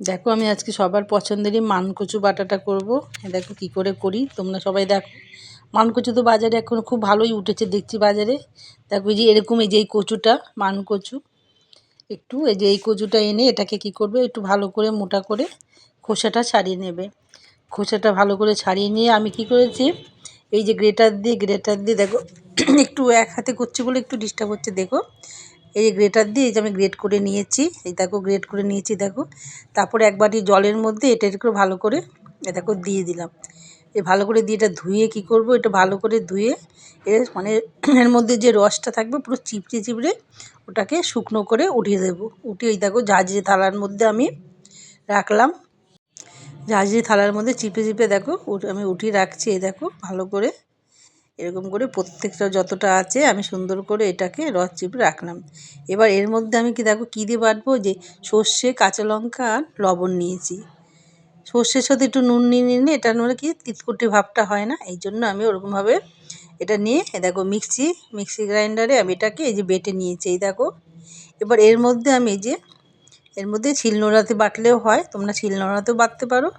দেখো আমি আজকে সবার পছন্দেরই মানকচু বাটাটা করব। দেখো কি করে করি তোমরা সবাই দেখো। মানকচু তো বাজারে এখন খুব ভালোই উঠেছে দেখছি বাজারে। দেখো এই যে এরকম এই যে এই কচুটা মানকচু, একটু এই যে এই কচুটা এনে এটাকে কি করবে, একটু ভালো করে মোটা করে খোসাটা ছাড়িয়ে নেবে। খোসাটা ভালো করে ছাড়িয়ে নিয়ে আমি কি করেছি, এই যে গ্রেটার দিয়ে দেখো একটু এক হাতে করছি বলে একটু ডিস্টার্ব হচ্ছে। দেখো এই যে গ্রেটার দিয়ে এই যে আমি গ্রেট করে নিয়েছি, এই দেখো গ্রেট করে নিয়েছি দেখো। তারপরে এক বাটি জলের মধ্যে এটা একটু ভালো করে এ দেখো দিয়ে দিলাম। এই ভালো করে দিয়ে এটা ধুয়ে কি করব, এটা ভালো করে ধুয়ে এর মানে এর মধ্যে যে রসটা থাকবে পুরো চিপড়ে চিপড়ে ওটাকে শুকনো করে উঠিয়ে দেবো। উঠিয়ে এই দেখো ঝাঁঝরি থালার মধ্যে আমি রাখলাম। ঝাঁঝরি থালার মধ্যে চিপে চিপে দেখো আমি উঠিয়ে রাখছি। এই দেখো ভালো করে এরকম করে প্রত্যেকটা যতটা আছে আমি সুন্দর করে এটাকে রস চিপে রাখলাম। এবার এর মধ্যে আমি কি দেখো কী দিয়ে বাটবো, যে সর্ষে, কাঁচা লঙ্কা আর লবণ নিয়েছি। সর্ষের সাথে একটু নুন নিয়ে নিলে এটা নইলে কি তিতকুটে ভাবটা হয় না, এই জন্য আমি ওরকমভাবে এটা নিয়ে এ দেখো মিক্সি গ্রাইন্ডারে আমি এটাকে এই যে বেটে নিয়েছি। এই দেখো এবার এর মধ্যে আমি এই যে এর মধ্যে শিলনোড়াতে বাটলেও হয়, তোমরা শিলনোড়াতেও বাটতে পারো।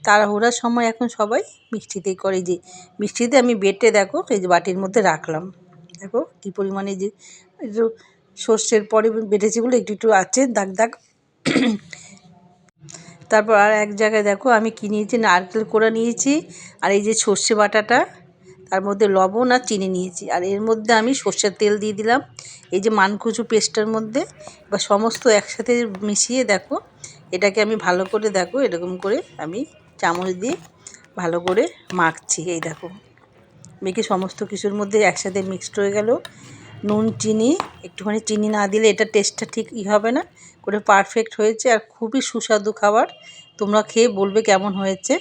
তাড়াহুড়ার সময় এখন সবাই মিক্সিতেই করে। যে মিক্সিতে আমি বেটে দেখো এই যে বাটির মধ্যে রাখলাম। দেখো কী পরিমাণে যে সর্ষের পরে বেটেছি বলে একটু একটু আছে দাগ দাগ। তারপর আর এক জায়গায় দেখো আমি কী নিয়েছি, নারকেল কোড়া নিয়েছি আর এই যে সর্ষে বাটাটা, তার মধ্যে লবণ আর চিনি নিয়েছি। আর এর মধ্যে আমি সর্ষের তেল দিয়ে দিলাম এই যে মানকচু পেস্টটার মধ্যে। বা সমস্ত একসাথে মিশিয়ে দেখো এটাকে আমি ভালো করে দেখো এরকম করে আমি চামচ দিয়ে ভালো করে মাখছি। এই দেখো মেখে সমস্ত কিছুর মধ্যে একসাথে মিক্সড হয়ে গেল। নুন চিনি একটুখানি চিনি না দিলে এটা টেস্টটা ঠিক হবে না, করে পারফেক্ট হয়েছে আর খুবই সুস্বাদু খাবার। তোমরা খেয়ে বলবে কেমন হয়েছে।